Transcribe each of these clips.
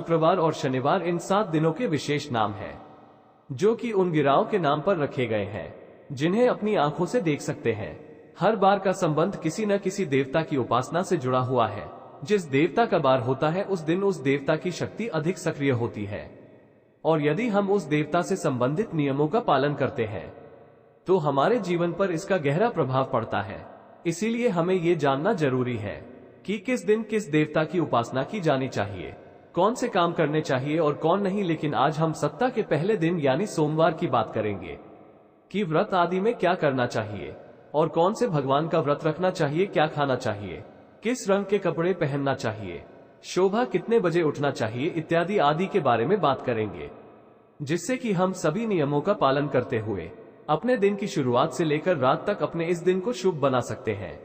शुक्रवार और शनिवार इन 7 दिनों के विशेष नाम हैं, जो कि उन गिराओं के नाम पर रखे गए हैं जिन्हें अपनी आंखों से देख सकते हैं। हर बार का संबंध किसी न किसी देवता की उपासना से जुड़ा हुआ है। जिस देवता का बार होता है उस दिन उस देवता की शक्ति अधिक सक्रिय होती है, और यदि हम उस देवता से संबंधित नियमों का पालन करते हैं तो हमारे जीवन पर इसका गहरा प्रभाव पड़ता है। इसीलिए हमें ये जानना जरूरी है कि किस दिन किस देवता की उपासना की जानी चाहिए, कौन से काम करने चाहिए और कौन नहीं। लेकिन आज हम सप्ताह के पहले दिन यानी सोमवार की बात करेंगे कि व्रत आदि में क्या करना चाहिए और कौन से भगवान का व्रत रखना चाहिए, क्या खाना चाहिए, किस रंग के कपड़े पहनना चाहिए, शोभा कितने बजे उठना चाहिए इत्यादि आदि के बारे में बात करेंगे, जिससे कि हम सभी नियमों का पालन करते हुए अपने दिन की शुरुआत से लेकर रात तक अपने इस दिन को शुभ बना सकते हैं।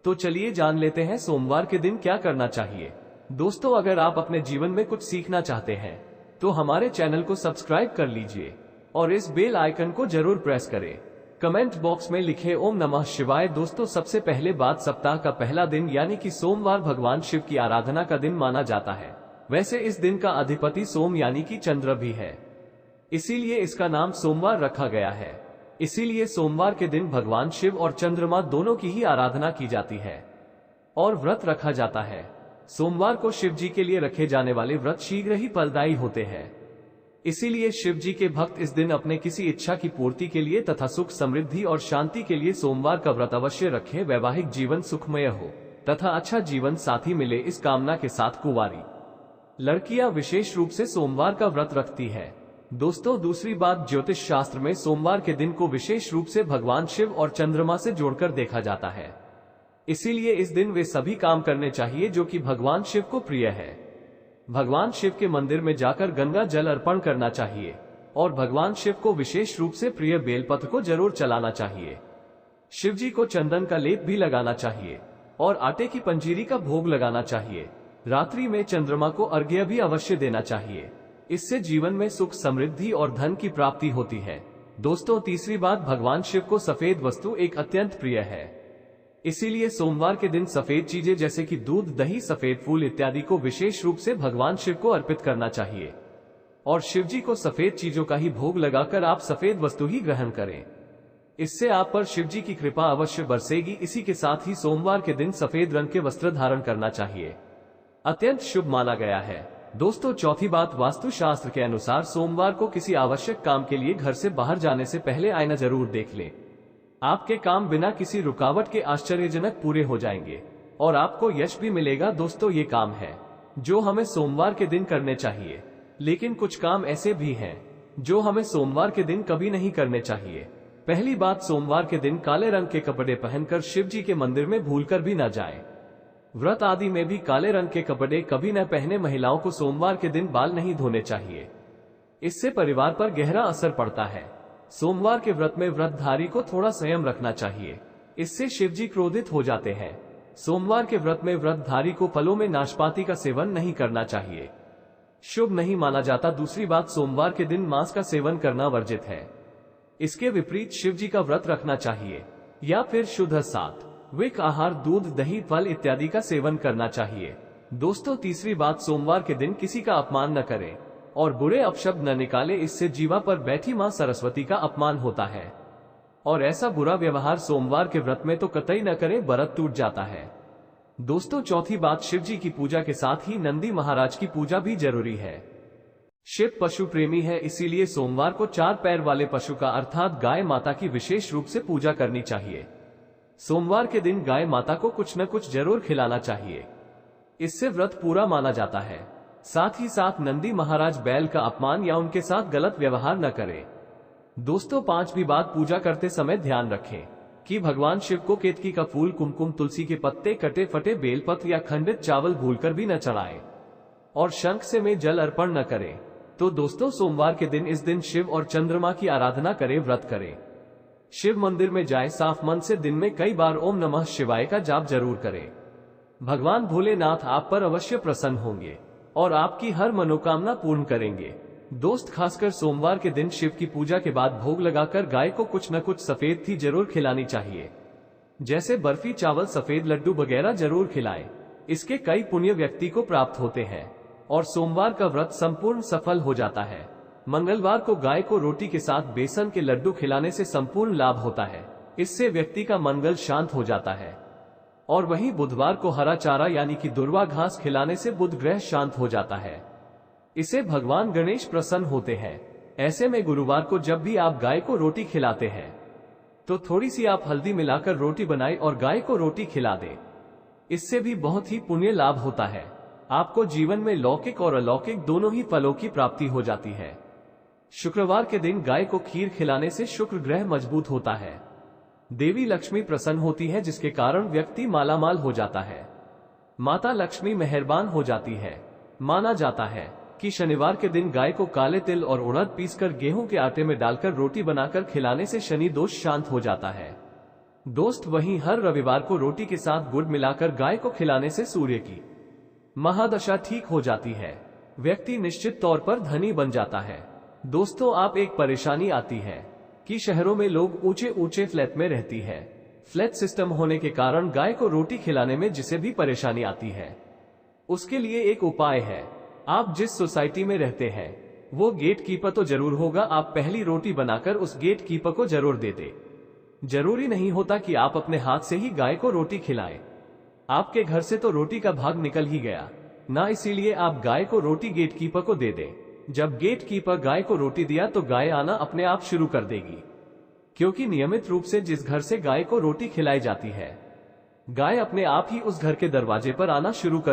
तो चलिए जान लेते हैं सोमवार के दिन क्या करना चाहिए। दोस्तों, अगर आप अपने जीवन में कुछ सीखना चाहते हैं तो हमारे चैनल को सब्सक्राइब कर लीजिए और इस बेल आइकन को जरूर प्रेस करें। कमेंट बॉक्स में लिखे ओम नमः शिवाय। दोस्तों, सबसे पहले बात, सप्ताह का पहला दिन यानी कि सोमवार भगवान शिव की आराधना का दिन माना जाता है। वैसे इस दिन का अधिपति सोम यानी कि चंद्र भी है, इसीलिए इसका नाम सोमवार रखा गया है। इसीलिए सोमवार के दिन भगवान शिव और चंद्रमा दोनों की ही आराधना की जाती है और व्रत रखा जाता है। सोमवार को शिव जी के लिए रखे जाने वाले व्रत शीघ्र ही फलदायी होते हैं। इसीलिए शिव जी के भक्त इस दिन अपने किसी इच्छा की पूर्ति के लिए तथा सुख समृद्धि और शांति के लिए सोमवार का व्रत अवश्य रखें। वैवाहिक जीवन सुखमय हो तथा अच्छा जीवन साथी मिले, इस कामना के साथ कुंवारी लड़कियां विशेष रूप से सोमवार का व्रत रखती है। दोस्तों, दूसरी बात, ज्योतिष शास्त्र में सोमवार के दिन को विशेष रूप से भगवान शिव और चंद्रमा से जोड़कर देखा जाता है। इसीलिए इस दिन वे सभी काम करने चाहिए जो कि भगवान शिव को प्रिय है। भगवान शिव के मंदिर में जाकर गंगा जल अर्पण करना चाहिए और भगवान शिव को विशेष रूप से प्रिय बेलपत्र को जरूर चलाना चाहिए। शिव जी को चंदन का लेप भी लगाना चाहिए और आटे की पंजीरी का भोग लगाना चाहिए। रात्रि में चंद्रमा को अर्घ्य भी अवश्य देना चाहिए। इससे जीवन में सुख समृद्धि और धन की प्राप्ति होती है। दोस्तों, तीसरी बात, भगवान शिव को सफेद वस्तु एक अत्यंत प्रिय है। इसीलिए सोमवार के दिन सफेद चीजें जैसे कि दूध, दही, सफेद फूल इत्यादि को विशेष रूप से भगवान शिव को अर्पित करना चाहिए और शिव जी को सफेद चीजों का ही भोग लगाकर आप सफेद वस्तु ही ग्रहण करें। इससे आप पर शिव जी की कृपा अवश्य बरसेगी। इसी के साथ ही सोमवार के दिन सफेद रंग के वस्त्र धारण करना चाहिए, अत्यंत शुभ माना गया है। दोस्तों, चौथी बात, वास्तुशास्त्र के अनुसार सोमवार को किसी आवश्यक काम के लिए घर से बाहर जाने से पहले आईना जरूर देख लें। आपके काम बिना किसी रुकावट के आश्चर्यजनक पूरे हो जाएंगे और आपको यश भी मिलेगा। दोस्तों, ये काम है जो हमें सोमवार के दिन करने चाहिए, लेकिन कुछ काम ऐसे भी हैं जो हमें सोमवार के दिन कभी नहीं करने चाहिए। पहली बात, सोमवार के दिन काले रंग के कपड़े पहनकर शिव जी के मंदिर में भूलकर भी न जाएं। व्रत आदि में भी काले रंग के कपड़े कभी न पहने। महिलाओं को सोमवार के दिन बाल नहीं धोने चाहिए, इससे परिवार पर गहरा असर पड़ता है। सोमवार के व्रत में व्रतधारी को थोड़ा संयम रखना चाहिए, इससे शिव जी क्रोधित हो जाते हैं। सोमवार के व्रत में व्रतधारी को फलों में नाशपाती का सेवन नहीं करना चाहिए, शुभ नहीं माना जाता। दूसरी बात, सोमवार के दिन मांस का सेवन करना वर्जित है। इसके विपरीत शिव जी का व्रत रखना चाहिए या फिर शुद्ध सात्विक आहार, दूध, दही, फल इत्यादि का सेवन करना चाहिए। दोस्तों, तीसरी बात, सोमवार के दिन किसी का अपमान न करें और बुरे अपशब्द न निकाले, इससे जीवा पर बैठी मां सरस्वती का अपमान होता है और ऐसा बुरा व्यवहार सोमवार के व्रत में तो कतई न करें, व्रत टूट जाता है। दोस्तों, चौथी बात, शिव जी की पूजा के साथ ही नंदी महाराज की पूजा भी जरूरी है। शिव पशु प्रेमी है, इसीलिए सोमवार को 4 पैर वाले पशु का अर्थात गाय माता की विशेष रूप से पूजा करनी चाहिए। सोमवार के दिन गाय माता को कुछ न कुछ जरूर खिलाना चाहिए, इससे व्रत पूरा माना जाता है। साथ ही साथ नंदी महाराज बैल का अपमान या उनके साथ गलत व्यवहार न करें। दोस्तों, पांचवी बात, पूजा करते समय ध्यान रखें कि भगवान शिव को केतकी का फूल, कुमकुम, तुलसी के पत्ते, कटे फटे बेलपत्र या खंडित चावल भूलकर भी न चढ़ाएं और शंख से में जल अर्पण न करें। तो दोस्तों, सोमवार के दिन इस दिन शिव और चंद्रमा की आराधना करें, व्रत करें, शिव मंदिर में जाएं, साफ मन से दिन में कई बार ओम नमः शिवाय का जाप जरूर करें। भगवान भोलेनाथ आप पर अवश्य प्रसन्न होंगे और आपकी हर मनोकामना पूर्ण करेंगे। दोस्त, खासकर सोमवार के दिन शिव की पूजा के बाद भोग लगाकर गाय को कुछ न कुछ सफेद थी जरूर खिलानी चाहिए, जैसे बर्फी, चावल, सफेद लड्डू वगैरह जरूर खिलाएं। इसके कई पुण्य व्यक्ति को प्राप्त होते हैं। और सोमवार का व्रत संपूर्ण सफल हो जाता है। मंगलवार को गाय को रोटी के साथ बेसन के लड्डू खिलाने से संपूर्ण लाभ होता है। इससे व्यक्ति का मंगल शांत हो जाता है। और वहीं बुधवार को हरा चारा यानी कि दुर्वा घास खिलाने से बुध ग्रह शांत हो जाता है। इसे भगवान गणेश प्रसन्न होते हैं। ऐसे में गुरुवार को जब भी आप गाय को रोटी खिलाते हैं तो थोड़ी सी आप हल्दी मिलाकर रोटी बनाएं और गाय को रोटी खिला दें। इससे भी बहुत ही पुण्य लाभ होता है। आपको जीवन में लौकिक और अलौकिक दोनों ही फलों की प्राप्ति हो जाती है। शुक्रवार के दिन गाय को खीर खिलाने से शुक्र ग्रह मजबूत होता है। देवी लक्ष्मी प्रसन्न होती है, जिसके कारण व्यक्ति मालामाल हो जाता है। माता लक्ष्मी मेहरबान हो जाती है। माना जाता है कि शनिवार के दिन गाय को काले तिल और उड़द पीसकर गेहूं के आटे में डालकर रोटी बनाकर खिलाने से शनि दोष शांत हो जाता है। दोस्त वहीं हर रविवार को रोटी के साथ गुड़ मिलाकर गाय को खिलाने से सूर्य की महादशा ठीक हो जाती है। व्यक्ति निश्चित तौर पर धनी बन जाता है। दोस्तों, आप एक परेशानी आती है कि शहरों में लोग ऊंचे ऊंचे फ्लैट में रहती है। फ्लैट सिस्टम होने के कारण गाय को रोटी खिलाने में जिसे भी परेशानी आती है, उसके लिए एक उपाय है। आप जिस सोसाइटी में रहते हैं वो गेट कीपर तो जरूर होगा। आप पहली रोटी बनाकर उस गेट कीपर को जरूर दे दे। जरूरी नहीं होता कि आप अपने हाथ से ही गाय को रोटी खिलाएं। आपके घर से तो रोटी का भाग निकल ही गया ना, इसीलिए आप गाय को रोटी गेट कीपर को दे दें। जब गेट कीपर गाय को रोटी दिया तो गाय आना अपने आप शुरू कर देगी, क्योंकि नियमित रूप से जिस घर से गाय को रोटी खिलाई जाती है, गाय अपने आप ही उस घर के दरवाजे पर आना शुरू कर